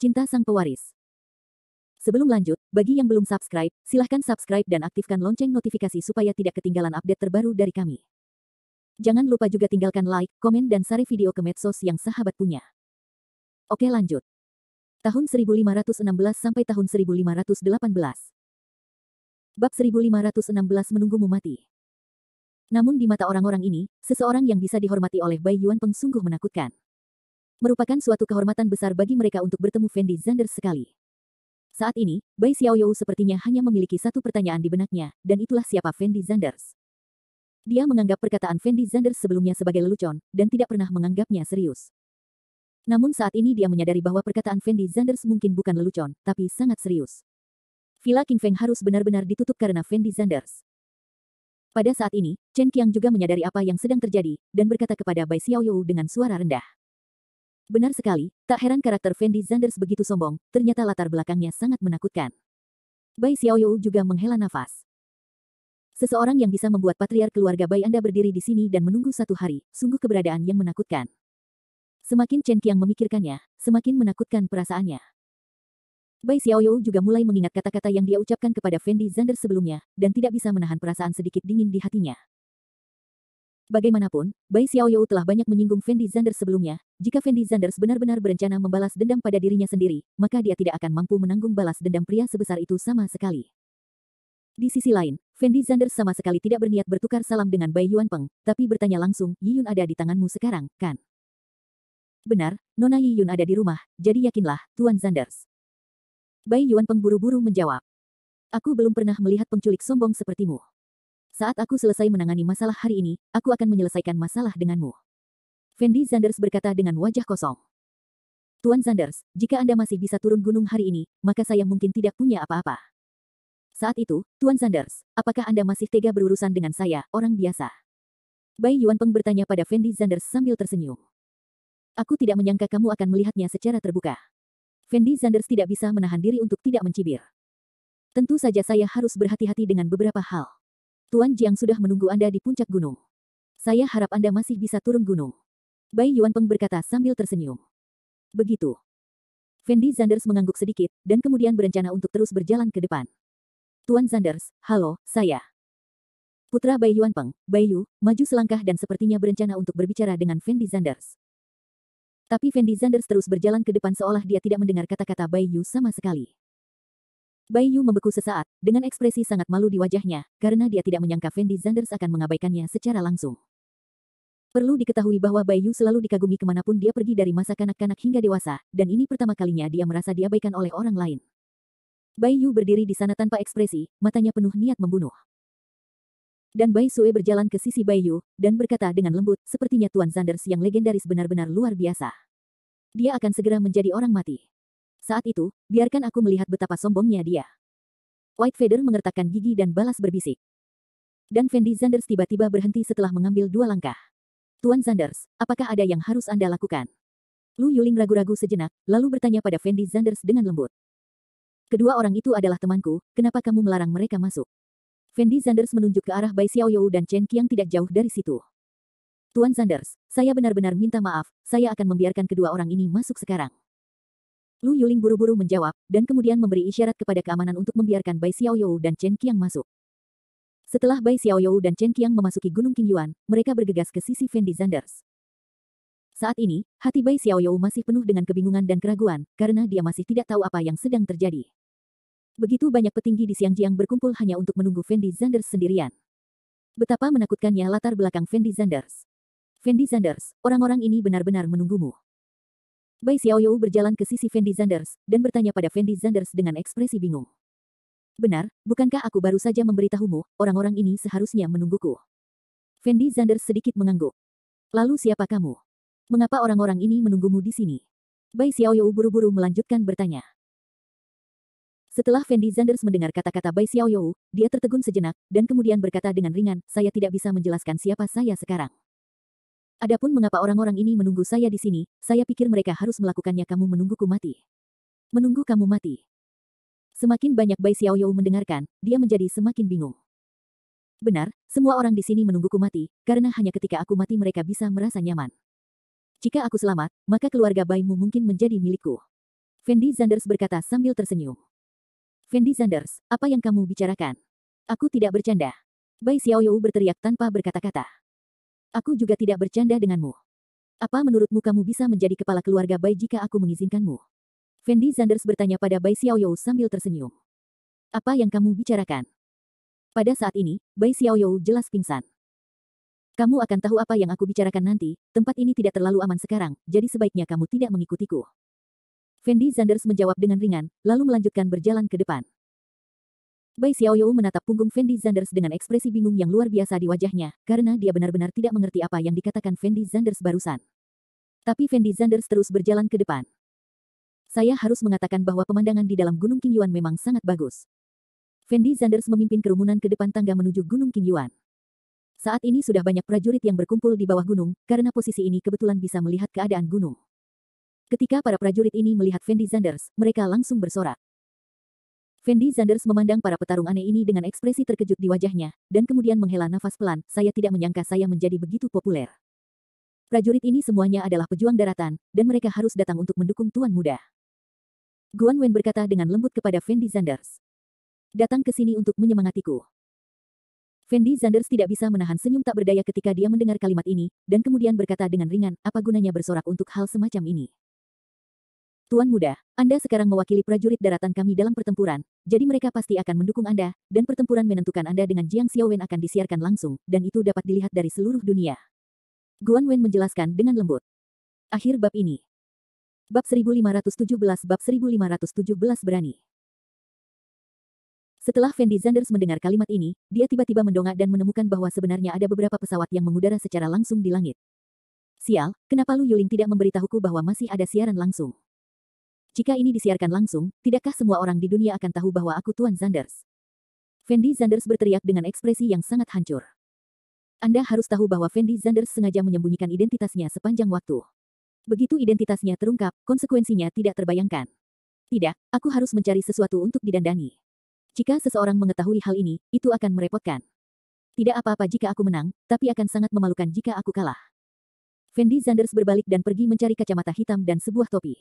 Cinta Sang Pewaris. Sebelum lanjut, bagi yang belum subscribe, silahkan subscribe dan aktifkan lonceng notifikasi supaya tidak ketinggalan update terbaru dari kami. Jangan lupa juga tinggalkan like, komen dan share video ke medsos yang sahabat punya. Oke lanjut. Tahun 1516 sampai tahun 1518. Bab 1516 Menunggumu Mati. Namun di mata orang-orang ini, seseorang yang bisa dihormati oleh Bai Yuanpeng sungguh menakutkan. Merupakan suatu kehormatan besar bagi mereka untuk bertemu Fendi Zanders sekali. Saat ini, Bai Xiaoyou sepertinya hanya memiliki satu pertanyaan di benaknya, dan itulah siapa Fendi Zanders. Dia menganggap perkataan Fendi Zanders sebelumnya sebagai lelucon, dan tidak pernah menganggapnya serius. Namun saat ini dia menyadari bahwa perkataan Fendi Zanders mungkin bukan lelucon, tapi sangat serius. Villa King Feng harus benar-benar ditutup karena Fendi Zanders. Pada saat ini, Chen Qiang juga menyadari apa yang sedang terjadi, dan berkata kepada Bai Xiaoyou dengan suara rendah. Benar sekali, tak heran karakter Fendi Zanders begitu sombong, ternyata latar belakangnya sangat menakutkan. Bai Xiaoyou juga menghela nafas. Seseorang yang bisa membuat patriark keluarga Bai Anda berdiri di sini dan menunggu satu hari, sungguh keberadaan yang menakutkan. Semakin Chen Qiang memikirkannya, semakin menakutkan perasaannya. Bai Xiaoyou juga mulai mengingat kata-kata yang dia ucapkan kepada Fendi Zanders sebelumnya, dan tidak bisa menahan perasaan sedikit dingin di hatinya. Bagaimanapun, Bai Xiaoyou telah banyak menyinggung Fendi Zanders sebelumnya. Jika Fendi Zanders benar-benar berencana membalas dendam pada dirinya sendiri, maka dia tidak akan mampu menanggung balas dendam pria sebesar itu sama sekali. Di sisi lain, Fendi Zanders sama sekali tidak berniat bertukar salam dengan Bai Yuanpeng, tapi bertanya langsung, Yi Yun ada di tanganmu sekarang, kan? Benar, Nona Yi Yun ada di rumah, jadi yakinlah, Tuan Zanders. Bai Yuanpeng buru-buru menjawab. Aku belum pernah melihat penculik sombong sepertimu. Saat aku selesai menangani masalah hari ini, aku akan menyelesaikan masalah denganmu. Fendi Zanders berkata dengan wajah kosong. Tuan Zanders, jika Anda masih bisa turun gunung hari ini, maka saya mungkin tidak punya apa-apa. Saat itu, Tuan Zanders, apakah Anda masih tega berurusan dengan saya, orang biasa? Bai Yuanpeng bertanya pada Fendi Zanders sambil tersenyum. Aku tidak menyangka kamu akan melihatnya secara terbuka. Fendi Zanders tidak bisa menahan diri untuk tidak mencibir. Tentu saja saya harus berhati-hati dengan beberapa hal. Tuan Jiang sudah menunggu Anda di puncak gunung. Saya harap Anda masih bisa turun gunung. Bai Yuanpeng berkata sambil tersenyum. Begitu. Fendi Zanders mengangguk sedikit, dan kemudian berencana untuk terus berjalan ke depan. Tuan Zanders, halo, saya. Putra Bai Yuanpeng, Bai Yu, maju selangkah dan sepertinya berencana untuk berbicara dengan Fendi Zanders. Tapi Fendi Zanders terus berjalan ke depan seolah dia tidak mendengar kata-kata Bai Yu sama sekali. Bai Yu membeku sesaat, dengan ekspresi sangat malu di wajahnya, karena dia tidak menyangka Fendi Zanders akan mengabaikannya secara langsung. Perlu diketahui bahwa Bai Yu selalu dikagumi kemanapun dia pergi dari masa kanak-kanak hingga dewasa, dan ini pertama kalinya dia merasa diabaikan oleh orang lain. Bai Yu berdiri di sana tanpa ekspresi, matanya penuh niat membunuh. Dan Bai Sue berjalan ke sisi Bai Yu, dan berkata dengan lembut, sepertinya Tuan Zanders yang legendaris benar-benar luar biasa. Dia akan segera menjadi orang mati. Saat itu, biarkan aku melihat betapa sombongnya dia. White Feather mengertakkan gigi dan balas berbisik. Dan Fendi Zanders tiba-tiba berhenti setelah mengambil 2 langkah. Tuan Zanders, apakah ada yang harus Anda lakukan? Lu Yuling ragu-ragu sejenak, lalu bertanya pada Fendi Zanders dengan lembut. Kedua orang itu adalah temanku, kenapa kamu melarang mereka masuk? Fendi Zanders menunjuk ke arah Bai Xiaoyou dan Chen Qiang tidak jauh dari situ. Tuan Zanders, saya benar-benar minta maaf, saya akan membiarkan kedua orang ini masuk sekarang. Lu Yuling buru-buru menjawab, dan kemudian memberi isyarat kepada keamanan untuk membiarkan Bai Xiaoyou dan Chen Qiang masuk. Setelah Bai Xiaoyou dan Chen Qiang memasuki Gunung Qingyuan, mereka bergegas ke sisi Fendi Zanders. Saat ini, hati Bai Xiaoyou masih penuh dengan kebingungan dan keraguan, karena dia masih tidak tahu apa yang sedang terjadi. Begitu banyak petinggi di Xiangjiang berkumpul hanya untuk menunggu Fendi Zanders sendirian. Betapa menakutkannya latar belakang Fendi Zanders. Fendi Zanders, orang-orang ini benar-benar menunggumu. Bai Xiaoyou berjalan ke sisi Fendi Zanders, dan bertanya pada Fendi Zanders dengan ekspresi bingung. Benar, bukankah aku baru saja memberitahumu, orang-orang ini seharusnya menungguku? Fendi Zanders sedikit mengangguk. Lalu siapa kamu? Mengapa orang-orang ini menunggumu di sini? Bai Xiaoyou buru-buru melanjutkan bertanya. Setelah Fendi Zanders mendengar kata-kata Bai Xiaoyou, dia tertegun sejenak, dan kemudian berkata dengan ringan, saya tidak bisa menjelaskan siapa saya sekarang. Adapun mengapa orang-orang ini menunggu saya di sini, saya pikir mereka harus melakukannya kamu menungguku mati. Menunggu kamu mati. Semakin banyak Bai Xiaoyou mendengarkan, dia menjadi semakin bingung. Benar, semua orang di sini menungguku mati, karena hanya ketika aku mati mereka bisa merasa nyaman. Jika aku selamat, maka keluarga Baimu mungkin menjadi milikku. Fendi Zanders berkata sambil tersenyum. Fendi Zanders, apa yang kamu bicarakan? Aku tidak bercanda. Bai Xiaoyou berteriak tanpa berkata-kata. Aku juga tidak bercanda denganmu. Apa menurutmu kamu bisa menjadi kepala keluarga Bai jika aku mengizinkanmu? Fendi Zanders bertanya pada Bai Xiaoyou sambil tersenyum. Apa yang kamu bicarakan? Pada saat ini, Bai Xiaoyou jelas pingsan. Kamu akan tahu apa yang aku bicarakan nanti, tempat ini tidak terlalu aman sekarang, jadi sebaiknya kamu tidak mengikutiku. Fendi Zanders menjawab dengan ringan, lalu melanjutkan berjalan ke depan. Bai Xiaoyou menatap punggung Fendi Zanders dengan ekspresi bingung yang luar biasa di wajahnya, karena dia benar-benar tidak mengerti apa yang dikatakan Fendi Zanders barusan. Tapi Fendi Zanders terus berjalan ke depan. Saya harus mengatakan bahwa pemandangan di dalam Gunung Qingyuan memang sangat bagus. Fendi Zanders memimpin kerumunan ke depan tangga menuju Gunung Qingyuan. Saat ini sudah banyak prajurit yang berkumpul di bawah gunung, karena posisi ini kebetulan bisa melihat keadaan gunung. Ketika para prajurit ini melihat Fendi Zanders, mereka langsung bersorak. Fendi Zanders memandang para petarung aneh ini dengan ekspresi terkejut di wajahnya, dan kemudian menghela nafas pelan, saya tidak menyangka saya menjadi begitu populer. Prajurit ini semuanya adalah pejuang daratan, dan mereka harus datang untuk mendukung Tuan Muda. Guan Wen berkata dengan lembut kepada Fendi Zanders. Datang ke sini untuk menyemangatiku. Fendi Zanders tidak bisa menahan senyum tak berdaya ketika dia mendengar kalimat ini, dan kemudian berkata dengan ringan, apa gunanya bersorak untuk hal semacam ini? Tuan Muda, Anda sekarang mewakili prajurit daratan kami dalam pertempuran, jadi mereka pasti akan mendukung Anda, dan pertempuran menentukan Anda dengan Jiang Xiaowen akan disiarkan langsung, dan itu dapat dilihat dari seluruh dunia. Guan Wen menjelaskan dengan lembut. Akhir bab ini. Bab 1517 berani. Setelah Fendi Zanders mendengar kalimat ini, dia tiba-tiba mendongak dan menemukan bahwa sebenarnya ada beberapa pesawat yang mengudara secara langsung di langit. Sial, kenapa Lu Yuling tidak memberitahuku bahwa masih ada siaran langsung? Jika ini disiarkan langsung, tidakkah semua orang di dunia akan tahu bahwa aku Tuan Zanders? Fendi Zanders berteriak dengan ekspresi yang sangat hancur. Anda harus tahu bahwa Fendi Zanders sengaja menyembunyikan identitasnya sepanjang waktu. Begitu identitasnya terungkap, konsekuensinya tidak terbayangkan. Tidak, aku harus mencari sesuatu untuk didandani. Jika seseorang mengetahui hal ini, itu akan merepotkan. Tidak apa-apa jika aku menang, tapi akan sangat memalukan jika aku kalah. Fendi Zanders berbalik dan pergi mencari kacamata hitam dan sebuah topi.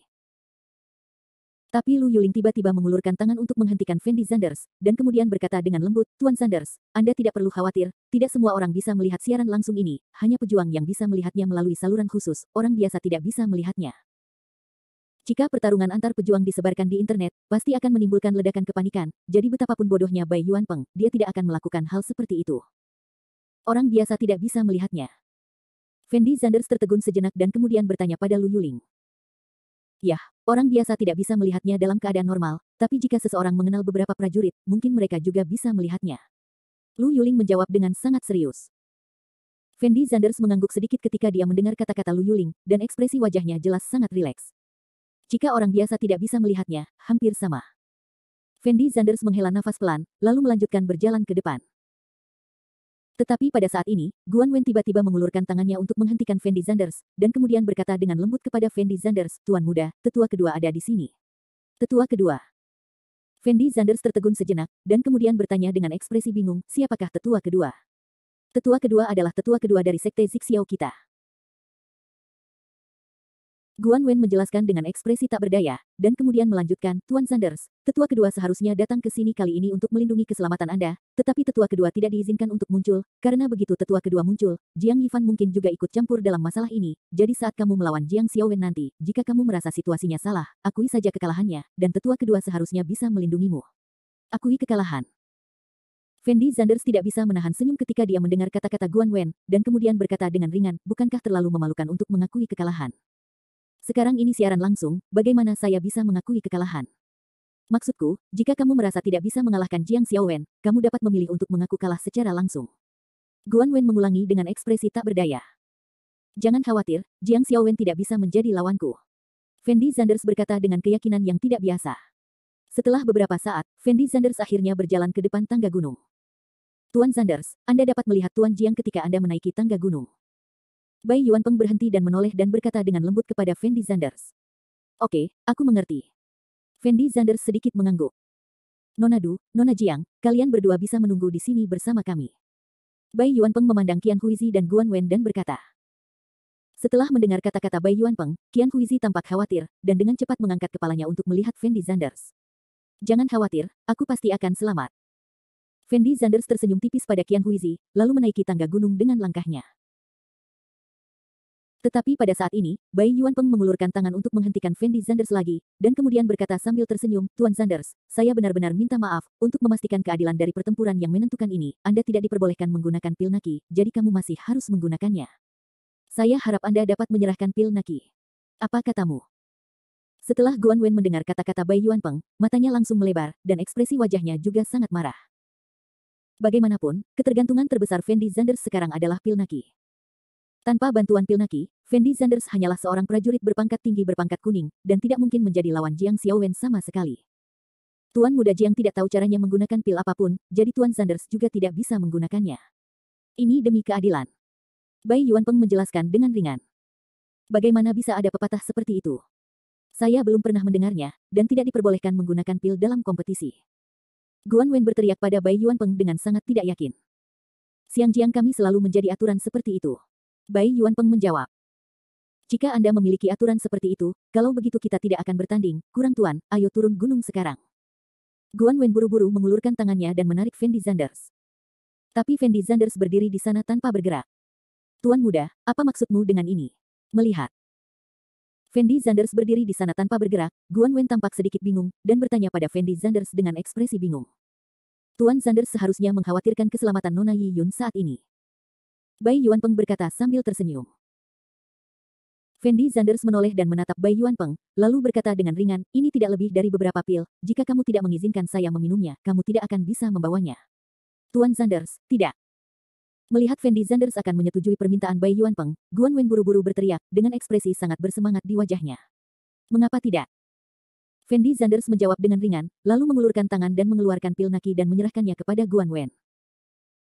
Tapi Lu Yuling tiba-tiba mengulurkan tangan untuk menghentikan Fendi Zanders, dan kemudian berkata dengan lembut, Tuan Zanders, Anda tidak perlu khawatir, tidak semua orang bisa melihat siaran langsung ini, hanya pejuang yang bisa melihatnya melalui saluran khusus, orang biasa tidak bisa melihatnya. Jika pertarungan antar pejuang disebarkan di internet, pasti akan menimbulkan ledakan kepanikan, jadi betapapun bodohnya Bai Yuanpeng, dia tidak akan melakukan hal seperti itu. Orang biasa tidak bisa melihatnya. Fendi Zanders tertegun sejenak dan kemudian bertanya pada Lu Yuling. Yah, orang biasa tidak bisa melihatnya dalam keadaan normal, tapi jika seseorang mengenal beberapa prajurit, mungkin mereka juga bisa melihatnya. Lu Yuling menjawab dengan sangat serius. Fendi Zanders mengangguk sedikit ketika dia mendengar kata-kata Lu Yuling, dan ekspresi wajahnya jelas sangat rileks. Jika orang biasa tidak bisa melihatnya, hampir sama. Fendi Zanders menghela nafas pelan, lalu melanjutkan berjalan ke depan. Tetapi pada saat ini, Guan Wen tiba-tiba mengulurkan tangannya untuk menghentikan Fendi Zanders, dan kemudian berkata dengan lembut kepada Fendi Zanders, Tuan Muda, tetua kedua ada di sini. Tetua kedua. Fendi Zanders tertegun sejenak, dan kemudian bertanya dengan ekspresi bingung, siapakah tetua kedua? Tetua kedua adalah tetua kedua dari sekte Zixiao kita. Guan Wen menjelaskan dengan ekspresi tak berdaya, dan kemudian melanjutkan, Tuan Zanders, tetua kedua seharusnya datang ke sini kali ini untuk melindungi keselamatan Anda, tetapi tetua kedua tidak diizinkan untuk muncul, karena begitu tetua kedua muncul, Jiang Yifan mungkin juga ikut campur dalam masalah ini, jadi saat kamu melawan Jiang Xiaowen nanti, jika kamu merasa situasinya salah, akui saja kekalahannya, dan tetua kedua seharusnya bisa melindungimu. Akui kekalahan. Fendi Zanders tidak bisa menahan senyum ketika dia mendengar kata-kata Guan Wen, dan kemudian berkata dengan ringan, bukankah terlalu memalukan untuk mengakui kekalahan? Sekarang ini siaran langsung, bagaimana saya bisa mengakui kekalahan? Maksudku, jika kamu merasa tidak bisa mengalahkan Jiang Xiaowen, kamu dapat memilih untuk mengaku kalah secara langsung. Guan Wen mengulangi dengan ekspresi tak berdaya. Jangan khawatir, Jiang Xiaowen tidak bisa menjadi lawanku. Fendi Zanders berkata dengan keyakinan yang tidak biasa. Setelah beberapa saat, Fendi Zanders akhirnya berjalan ke depan tangga gunung. Tuan Zanders, Anda dapat melihat Tuan Jiang ketika Anda menaiki tangga gunung. Bai Yuanpeng berhenti dan menoleh dan berkata dengan lembut kepada Fendi Zanders. Oke, aku mengerti. Fendi Zanders sedikit mengangguk. Nona Du, Nona Jiang, kalian berdua bisa menunggu di sini bersama kami. Bai Yuanpeng memandang Qian Huizi dan Guan Wen dan berkata. Setelah mendengar kata-kata Bai Yuanpeng, Qian Huizi tampak khawatir, dan dengan cepat mengangkat kepalanya untuk melihat Fendi Zanders. Jangan khawatir, aku pasti akan selamat. Fendi Zanders tersenyum tipis pada Qian Huizi, lalu menaiki tangga gunung dengan langkahnya. Tetapi pada saat ini, Bai Yuanpeng mengulurkan tangan untuk menghentikan Fendi Zanders lagi, dan kemudian berkata sambil tersenyum, Tuan Zanders, saya benar-benar minta maaf, untuk memastikan keadilan dari pertempuran yang menentukan ini, Anda tidak diperbolehkan menggunakan pil Naki, jadi kamu masih harus menggunakannya. Saya harap Anda dapat menyerahkan pil Naki. Apa katamu? Setelah Guan Wen mendengar kata-kata Bai Yuanpeng, matanya langsung melebar, dan ekspresi wajahnya juga sangat marah. Bagaimanapun, ketergantungan terbesar Fendi Zanders sekarang adalah pil Naki. Tanpa bantuan pil Naki, Fendi Zanders hanyalah seorang prajurit berpangkat tinggi berpangkat kuning, dan tidak mungkin menjadi lawan Jiang Xiaowen sama sekali. Tuan muda Jiang tidak tahu caranya menggunakan pil apapun, jadi Tuan Zanders juga tidak bisa menggunakannya. Ini demi keadilan. Bai Yuanpeng menjelaskan dengan ringan. Bagaimana bisa ada pepatah seperti itu? Saya belum pernah mendengarnya, dan tidak diperbolehkan menggunakan pil dalam kompetisi. Guan Wen berteriak pada Bai Yuanpeng dengan sangat tidak yakin. Siang Jiang kami selalu menjadi aturan seperti itu. Bai Yuanpeng menjawab. Jika Anda memiliki aturan seperti itu, kalau begitu kita tidak akan bertanding, kurang tuan, ayo turun gunung sekarang. Guan Wen buru-buru mengulurkan tangannya dan menarik Fendi Zanders. Tapi Fendi Zanders berdiri di sana tanpa bergerak. Tuan muda, apa maksudmu dengan ini? Melihat. Fendi Zanders berdiri di sana tanpa bergerak, Guan Wen tampak sedikit bingung, dan bertanya pada Fendi Zanders dengan ekspresi bingung. Tuan Zanders seharusnya mengkhawatirkan keselamatan Nona Yi Yun saat ini. Bai Yuanpeng berkata sambil tersenyum. Fendi Zanders menoleh dan menatap Bai Yuanpeng, lalu berkata dengan ringan, ini tidak lebih dari beberapa pil, jika kamu tidak mengizinkan saya meminumnya, kamu tidak akan bisa membawanya. Tuan Zanders, tidak. Melihat Fendi Zanders akan menyetujui permintaan Bai Yuanpeng, Guan Wen buru-buru berteriak, dengan ekspresi sangat bersemangat di wajahnya. Mengapa tidak? Fendi Zanders menjawab dengan ringan, lalu mengulurkan tangan dan mengeluarkan pil Naki dan menyerahkannya kepada Guan Wen.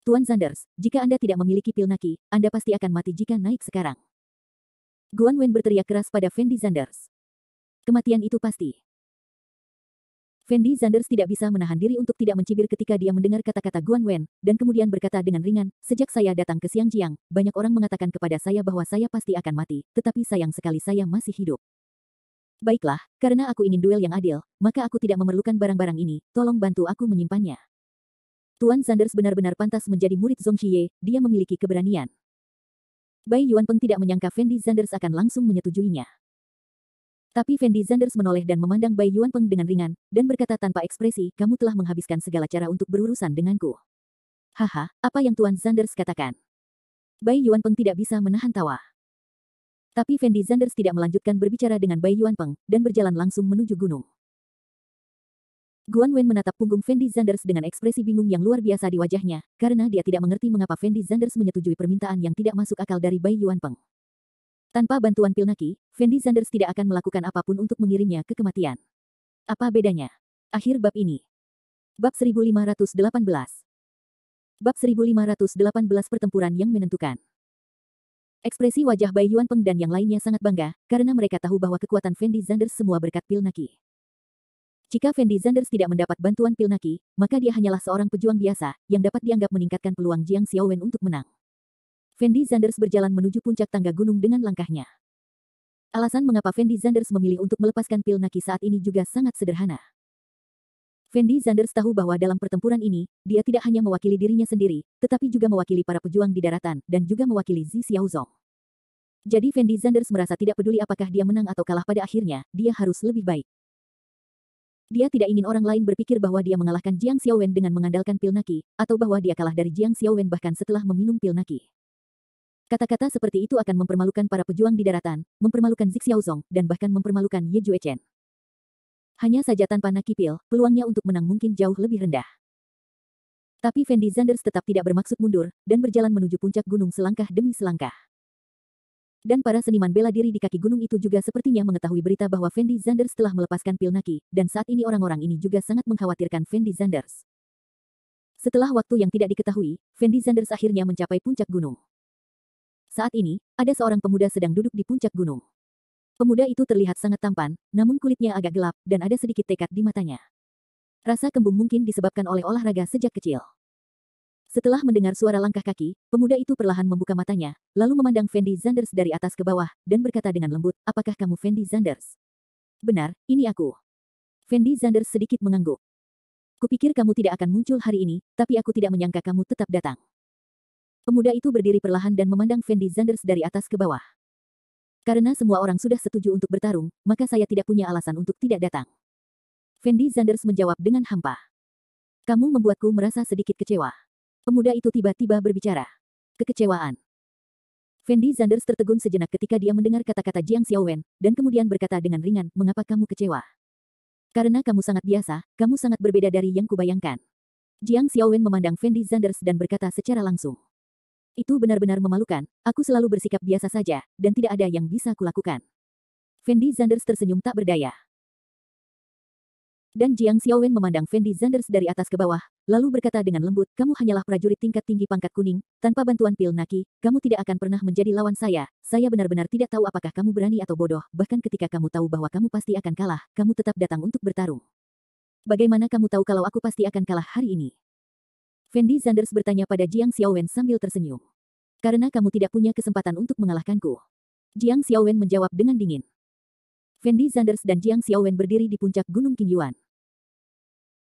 Tuan Zanders, jika Anda tidak memiliki pil Naki, Anda pasti akan mati jika naik sekarang. Guan Wen berteriak keras pada Fendi Zanders. Kematian itu pasti. Fendi Zanders tidak bisa menahan diri untuk tidak mencibir ketika dia mendengar kata-kata Guan Wen, dan kemudian berkata dengan ringan, sejak saya datang ke Xiangjiang, banyak orang mengatakan kepada saya bahwa saya pasti akan mati, tetapi sayang sekali saya masih hidup. Baiklah, karena aku ingin duel yang adil, maka aku tidak memerlukan barang-barang ini, tolong bantu aku menyimpannya. Tuan Zanders benar-benar pantas menjadi murid Zhong Xiye, dia memiliki keberanian. Bai Yuanpeng tidak menyangka Fendi Zanders akan langsung menyetujuinya. Tapi Fendi Zanders menoleh dan memandang Bai Yuanpeng dengan ringan, dan berkata tanpa ekspresi, kamu telah menghabiskan segala cara untuk berurusan denganku. Haha, apa yang Tuan Zanders katakan? Bai Yuanpeng tidak bisa menahan tawa. Tapi Fendi Zanders tidak melanjutkan berbicara dengan Bai Yuanpeng, dan berjalan langsung menuju gunung. Guan Wen menatap punggung Fendi Zanders dengan ekspresi bingung yang luar biasa di wajahnya, karena dia tidak mengerti mengapa Fendi Zanders menyetujui permintaan yang tidak masuk akal dari Bai Yuanpeng. Tanpa bantuan pil Naki, Fendi Zanders tidak akan melakukan apapun untuk mengirimnya ke kematian. Apa bedanya? Akhir bab ini. Bab 1518. Bab 1518 pertempuran yang menentukan. Ekspresi wajah Bai Yuanpeng dan yang lainnya sangat bangga, karena mereka tahu bahwa kekuatan Fendi Zanders semua berkat pil Naki. Jika Fendi Zanders tidak mendapat bantuan pil Naki, maka dia hanyalah seorang pejuang biasa, yang dapat dianggap meningkatkan peluang Jiang Xiaowen untuk menang. Fendi Zanders berjalan menuju puncak tangga gunung dengan langkahnya. Alasan mengapa Fendi Zanders memilih untuk melepaskan pil Naki saat ini juga sangat sederhana. Fendi Zanders tahu bahwa dalam pertempuran ini, dia tidak hanya mewakili dirinya sendiri, tetapi juga mewakili para pejuang di daratan, dan juga mewakili Zi Xiaozong. Jadi Fendi Zanders merasa tidak peduli apakah dia menang atau kalah pada akhirnya, dia harus lebih baik. Dia tidak ingin orang lain berpikir bahwa dia mengalahkan Jiang Xiaowen dengan mengandalkan pil Naki, atau bahwa dia kalah dari Jiang Xiaowen bahkan setelah meminum pil Naki. Kata-kata seperti itu akan mempermalukan para pejuang di daratan, mempermalukan Zi Xiaozong, dan bahkan mempermalukan Ye Juechen. Hanya saja tanpa Naki pil, peluangnya untuk menang mungkin jauh lebih rendah. Tapi Fendi Zanders tetap tidak bermaksud mundur, dan berjalan menuju puncak gunung selangkah demi selangkah. Dan para seniman bela diri di kaki gunung itu juga sepertinya mengetahui berita bahwa Fendi Zanders telah melepaskan pil Naki, dan saat ini orang-orang ini juga sangat mengkhawatirkan Fendi Zanders. Setelah waktu yang tidak diketahui, Fendi Zanders akhirnya mencapai puncak gunung. Saat ini, ada seorang pemuda sedang duduk di puncak gunung. Pemuda itu terlihat sangat tampan, namun kulitnya agak gelap, dan ada sedikit tekad di matanya. Rasa kembung mungkin disebabkan oleh olahraga sejak kecil. Setelah mendengar suara langkah kaki, pemuda itu perlahan membuka matanya, lalu memandang Fendi Zanders dari atas ke bawah, dan berkata dengan lembut, apakah kamu Fendi Zanders? Benar, ini aku. Fendi Zanders sedikit mengangguk. Kupikir kamu tidak akan muncul hari ini, tapi aku tidak menyangka kamu tetap datang. Pemuda itu berdiri perlahan dan memandang Fendi Zanders dari atas ke bawah. Karena semua orang sudah setuju untuk bertarung, maka saya tidak punya alasan untuk tidak datang. Fendi Zanders menjawab dengan hampa. Kamu membuatku merasa sedikit kecewa. Pemuda itu tiba-tiba berbicara. Kekecewaan. Fendi Zanders tertegun sejenak ketika dia mendengar kata-kata Jiang Xiaowen, dan kemudian berkata dengan ringan, mengapa kamu kecewa? Karena kamu sangat biasa, kamu sangat berbeda dari yang kubayangkan. Jiang Xiaowen memandang Fendi Zanders dan berkata secara langsung. Itu benar-benar memalukan, aku selalu bersikap biasa saja, dan tidak ada yang bisa kulakukan. Fendi Zanders tersenyum tak berdaya. Dan Jiang Xiaowen memandang Fendi Zanders dari atas ke bawah, lalu berkata dengan lembut, kamu hanyalah prajurit tingkat tinggi pangkat kuning, tanpa bantuan pil Naki, kamu tidak akan pernah menjadi lawan saya benar-benar tidak tahu apakah kamu berani atau bodoh, bahkan ketika kamu tahu bahwa kamu pasti akan kalah, kamu tetap datang untuk bertarung. Bagaimana kamu tahu kalau aku pasti akan kalah hari ini? Fendi Zanders bertanya pada Jiang Xiaowen sambil tersenyum. Karena kamu tidak punya kesempatan untuk mengalahkanku. Jiang Xiaowen menjawab dengan dingin. Fendi Zanders dan Jiang Xiaowen berdiri di puncak Gunung Qingyuan.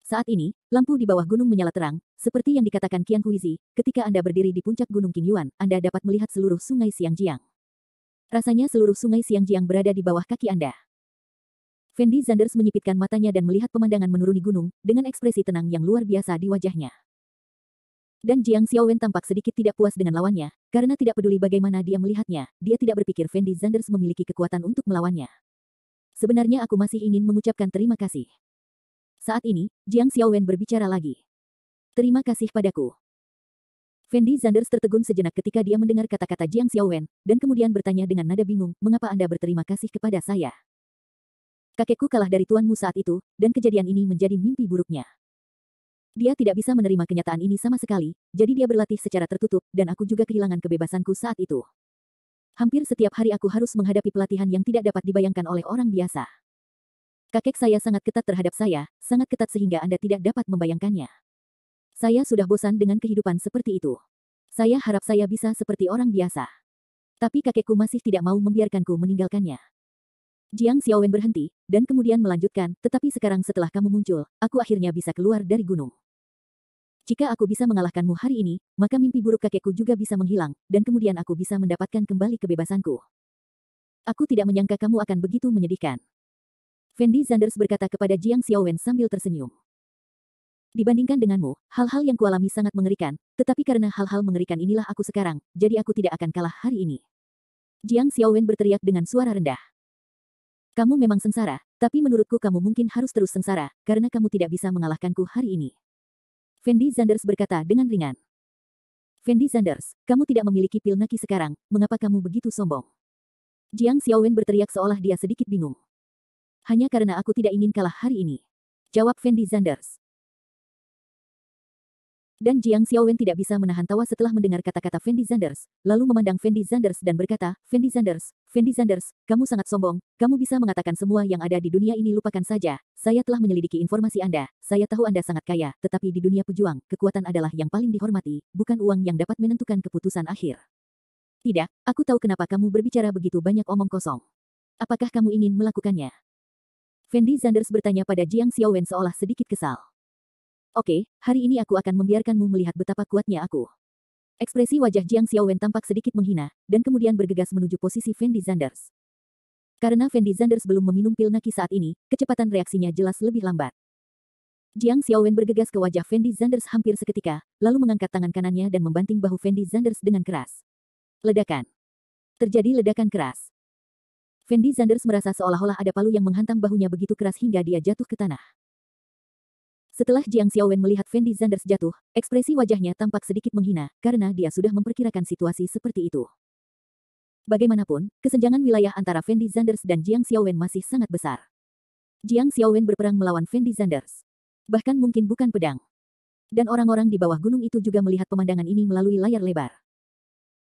Saat ini, lampu di bawah gunung menyala terang, seperti yang dikatakan Qian Huizi, ketika Anda berdiri di puncak Gunung Qingyuan, Anda dapat melihat seluruh sungai Xiangjiang. Rasanya seluruh sungai Xiangjiang berada di bawah kaki Anda. Fendi Zanders menyipitkan matanya dan melihat pemandangan menuruni gunung, dengan ekspresi tenang yang luar biasa di wajahnya. Dan Jiang Xiaowen tampak sedikit tidak puas dengan lawannya, karena tidak peduli bagaimana dia melihatnya, dia tidak berpikir Fendi Zanders memiliki kekuatan untuk melawannya. Sebenarnya aku masih ingin mengucapkan terima kasih. Saat ini, Jiang Xiaowen berbicara lagi. Terima kasih padaku. Fendi Zanders tertegun sejenak ketika dia mendengar kata-kata Jiang Xiaowen, dan kemudian bertanya dengan nada bingung, mengapa Anda berterima kasih kepada saya? Kakekku kalah dari tuanmu saat itu, dan kejadian ini menjadi mimpi buruknya. Dia tidak bisa menerima kenyataan ini sama sekali, jadi dia berlatih secara tertutup, dan aku juga kehilangan kebebasanku saat itu. Hampir setiap hari aku harus menghadapi pelatihan yang tidak dapat dibayangkan oleh orang biasa. Kakek saya sangat ketat terhadap saya, sangat ketat sehingga Anda tidak dapat membayangkannya. Saya sudah bosan dengan kehidupan seperti itu. Saya harap saya bisa seperti orang biasa. Tapi kakekku masih tidak mau membiarkanku meninggalkannya. Jiang Xiaowen berhenti, dan kemudian melanjutkan, tetapi sekarang setelah kamu muncul, aku akhirnya bisa keluar dari gunung. Jika aku bisa mengalahkanmu hari ini, maka mimpi buruk kakekku juga bisa menghilang, dan kemudian aku bisa mendapatkan kembali kebebasanku. Aku tidak menyangka kamu akan begitu menyedihkan. Fendi Zanders berkata kepada Jiang Xiaowen sambil tersenyum. Dibandingkan denganmu, hal-hal yang kualami sangat mengerikan, tetapi karena hal-hal mengerikan inilah aku sekarang, jadi aku tidak akan kalah hari ini. Jiang Xiaowen berteriak dengan suara rendah. Kamu memang sengsara, tapi menurutku kamu mungkin harus terus sengsara, karena kamu tidak bisa mengalahkanku hari ini. Fendi Zanders berkata dengan ringan. Fendi Zanders, kamu tidak memiliki pil Naki sekarang, mengapa kamu begitu sombong? Jiang Xiaowen berteriak seolah dia sedikit bingung. Hanya karena aku tidak ingin kalah hari ini. Jawab Fendi Zanders. Dan Jiang Xiaowen tidak bisa menahan tawa setelah mendengar kata-kata Fendi Zanders, lalu memandang Fendi Zanders dan berkata, Fendi Zanders, kamu sangat sombong, kamu bisa mengatakan semua yang ada di dunia ini lupakan saja, saya telah menyelidiki informasi Anda, saya tahu Anda sangat kaya, tetapi di dunia pejuang, kekuatan adalah yang paling dihormati, bukan uang yang dapat menentukan keputusan akhir. Tidak, aku tahu kenapa kamu berbicara begitu banyak omong kosong. Apakah kamu ingin melakukannya? Fendi Zanders bertanya pada Jiang Xiaowen seolah sedikit kesal. Oke, hari ini aku akan membiarkanmu melihat betapa kuatnya aku. Ekspresi wajah Jiang Xiaowen tampak sedikit menghina, dan kemudian bergegas menuju posisi Fendi Zanders. Karena Fendi Zanders belum meminum pil Naki saat ini, kecepatan reaksinya jelas lebih lambat. Jiang Xiaowen bergegas ke wajah Fendi Zanders hampir seketika, lalu mengangkat tangan kanannya dan membanting bahu Fendi Zanders dengan keras. Ledakan. Terjadi ledakan keras. Fendi Zanders merasa seolah-olah ada palu yang menghantam bahunya begitu keras hingga dia jatuh ke tanah. Setelah Jiang Xiaowen melihat Fendi Zanders jatuh, ekspresi wajahnya tampak sedikit menghina, karena dia sudah memperkirakan situasi seperti itu. Bagaimanapun, kesenjangan wilayah antara Fendi Zanders dan Jiang Xiaowen masih sangat besar. Jiang Xiaowen berperang melawan Fendi Zanders. Bahkan mungkin bukan pedang. Dan orang-orang di bawah gunung itu juga melihat pemandangan ini melalui layar lebar.